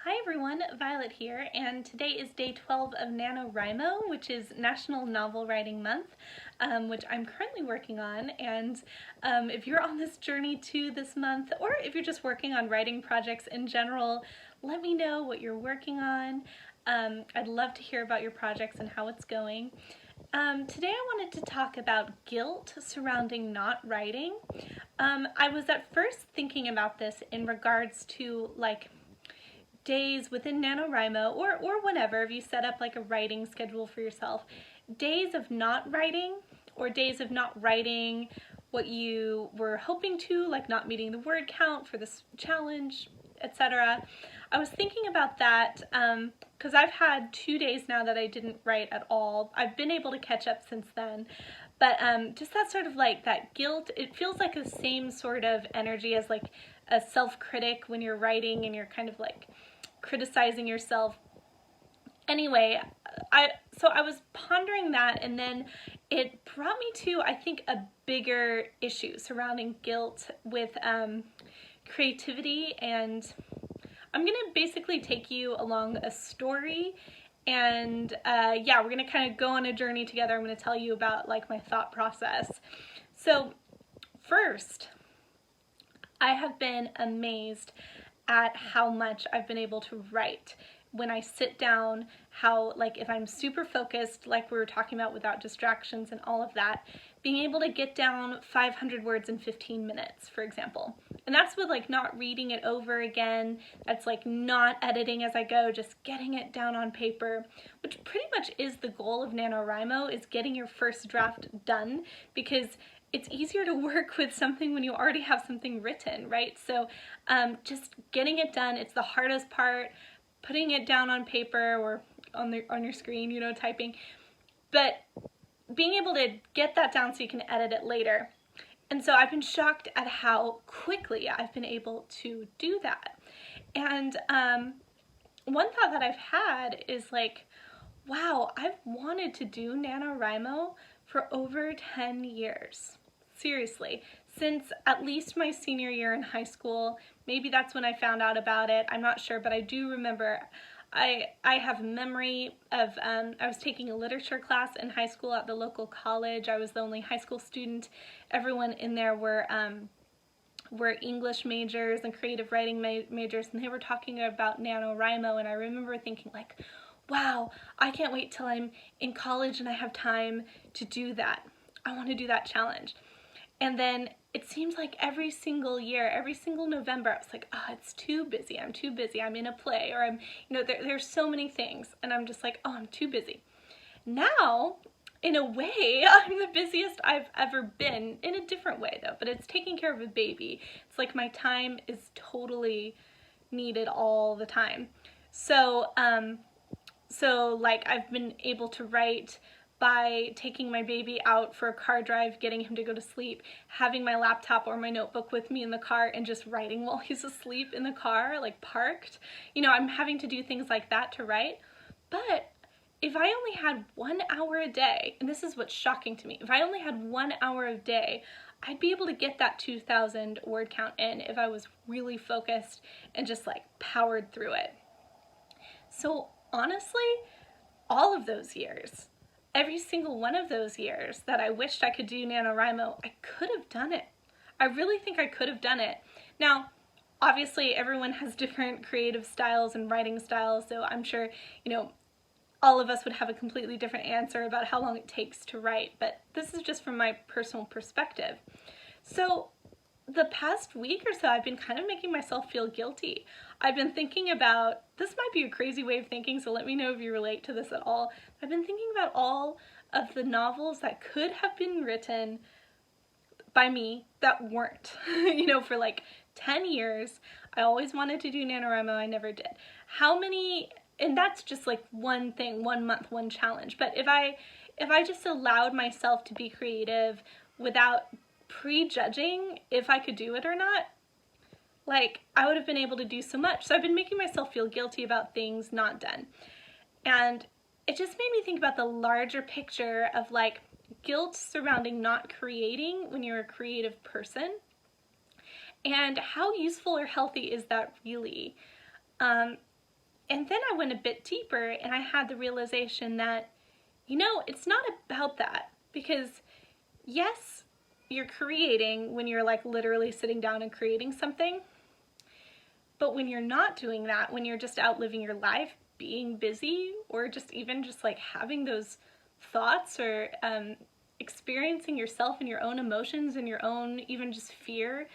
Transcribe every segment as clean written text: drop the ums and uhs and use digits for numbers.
Hi everyone, Violet here, and today is day 12 of NaNoWriMo, which is National Novel Writing Month, which I'm currently working on. And if you're on this journey too this month, or if you're just working on writing projects in general, let me know what you're working on. I'd love to hear about your projects and how it's going. Today I wanted to talk about guilt surrounding not writing. I was at first thinking about this in regards to days within NaNoWriMo or whenever, if you set up like a writing schedule for yourself, days of not writing or days of not writing what you were hoping to, like not meeting the word count for this challenge, etc. I was thinking about that because I've had 2 days now that I didn't write at all. I've been able to catch up since then. But just that sort of like that guilt, it feels like the same sort of energy as like a self-critic when you're writing and you're kind of like criticizing yourself. Anyway, I was pondering that, and then it brought me to, I think, a bigger issue surrounding guilt with creativity. And I'm gonna basically take you along a story, and yeah, we're gonna kind of go on a journey together. I'm gonna tell you about like my thought process. So first, I have been amazed at how much I've been able to write when I sit down, how like if I'm super focused, like we were talking about, without distractions and all of that, being able to get down 500 words in 15 minutes, for example. And that's with like not reading it over again, that's like not editing as I go, just getting it down on paper, which pretty much is the goal of NaNoWriMo, is getting your first draft done, because it's easier to work with something when you already have something written, right? So just getting it done, it's the hardest part, putting it down on paper or on your screen, you know, typing. But being able to get that down so you can edit it later. And so I've been shocked at how quickly I've been able to do that. And one thought that I've had is like, wow, I've wanted to do NaNoWriMo for over 10 years. Seriously, since at least my senior year in high school. Maybe that's when I found out about it, I'm not sure, but I do remember I have a memory of, I was taking a literature class in high school at the local college. I was the only high school student. Everyone in there were English majors and creative writing majors, and they were talking about NaNoWriMo, and I remember thinking like, wow, I can't wait till I'm in college and I have time to do that. I want to do that challenge. And then it seems like every single year, every single November, I was like, oh, it's too busy. I'm too busy. I'm in a play, or I'm, you know, there's so many things. And I'm just like, oh, I'm too busy. Now, in a way, I'm the busiest I've ever been, in a different way though, but it's taking care of a baby. It's like my time is totally needed all the time. So like I've been able to write by taking my baby out for a car drive, getting him to go to sleep, having my laptop or my notebook with me in the car and just writing while he's asleep in the car, like parked. You know, I'm having to do things like that to write. But if I only had 1 hour a day, and this is what's shocking to me, if I only had 1 hour a day, I'd be able to get that 2,000 word count in if I was really focused and just like powered through it. So honestly, all of those years, every single one of those years that I wished I could do NaNoWriMo, I could have done it. I really think I could have done it. Now, obviously everyone has different creative styles and writing styles, so I'm sure, you know, all of us would have a completely different answer about how long it takes to write, but this is just from my personal perspective. So the past week or so, I've been kind of making myself feel guilty. I've been thinking about, this might be a crazy way of thinking, so let me know if you relate to this at all. I've been thinking about all of the novels that could have been written by me that weren't. You know, for like 10 years, I always wanted to do NaNoWriMo, I never did. How many, and that's just like one thing, 1 month, one challenge. But if I just allowed myself to be creative without prejudging if I could do it or not, like I would have been able to do so much. So I've been making myself feel guilty about things not done. And it just made me think about the larger picture of like guilt surrounding not creating when you're a creative person, and how useful or healthy is that really? And then I went a bit deeper and I had the realization that, you know, it's not about that, because yes, you're creating when you're like literally sitting down and creating something. But when you're not doing that, when you're just out living your life, being busy, or just even just like having those thoughts, or experiencing yourself and your own emotions and your own even just fear,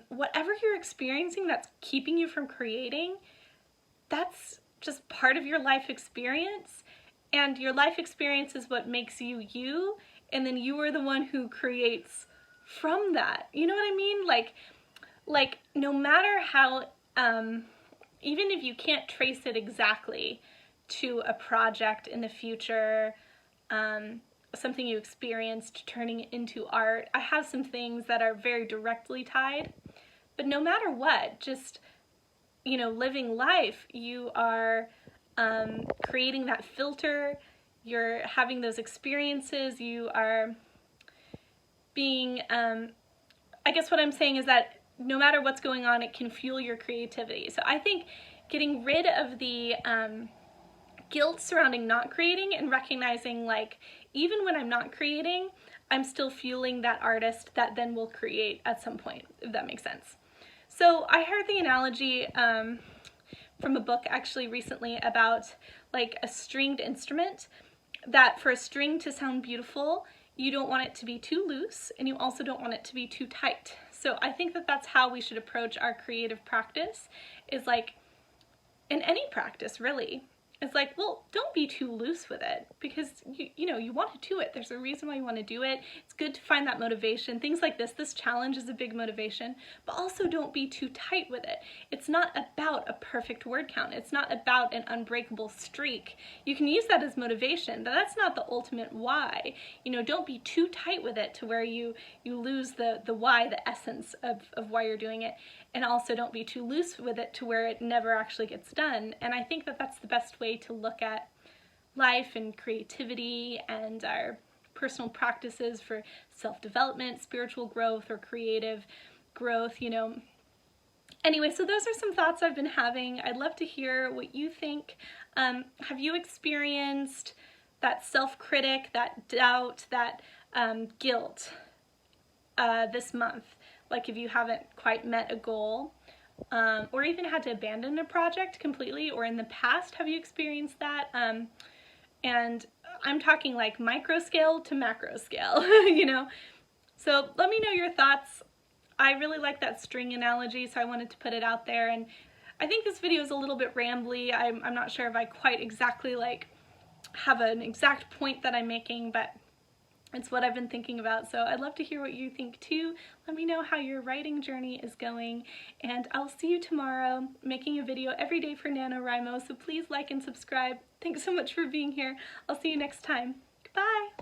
whatever you're experiencing that's keeping you from creating, that's just part of your life experience. And your life experience is what makes you you, and then you are the one who creates from that. You know what I mean? Like no matter how, even if you can't trace it exactly to a project in the future, something you experienced turning it into art, I have some things that are very directly tied. But no matter what, just, you know, living life, you are creating that filter, you're having those experiences, you are being, I guess what I'm saying is that no matter what's going on, it can fuel your creativity. So I think getting rid of the guilt surrounding not creating and recognizing, like, even when I'm not creating, I'm still fueling that artist that then will create at some point, if that makes sense. So I heard the analogy from a book actually recently about like a stringed instrument, that for a string to sound beautiful, you don't want it to be too loose and you also don't want it to be too tight. So I think that that's how we should approach our creative practice, is like in any practice really. It's like, well, don't be too loose with it, because you know, you want to do it. There's a reason why you want to do it. It's good to find that motivation. Things like this challenge is a big motivation, but also don't be too tight with it. It's not about a perfect word count. It's not about an unbreakable streak. You can use that as motivation, but that's not the ultimate why. You know, don't be too tight with it to where you lose the why, the essence of why you're doing it. And also don't be too loose with it to where it never actually gets done. And I think that that's the best way to look at life and creativity and our personal practices for self-development, spiritual growth, or creative growth, you know. Anyway, so those are some thoughts I've been having. I'd love to hear what you think. Have you experienced that self-critic, that doubt, that guilt this month? Like if you haven't quite met a goal, or even had to abandon a project completely, or in the past, have you experienced that? And I'm talking like micro scale to macro scale, you know? So let me know your thoughts. I really like that string analogy, so I wanted to put it out there. And I think this video is a little bit rambly. I'm not sure if I quite exactly like have an exact point that I'm making, but it's what I've been thinking about, so I'd love to hear what you think too. Let me know how your writing journey is going, and I'll see you tomorrow, making a video every day for NaNoWriMo, so please like and subscribe. Thanks so much for being here. I'll see you next time. Goodbye!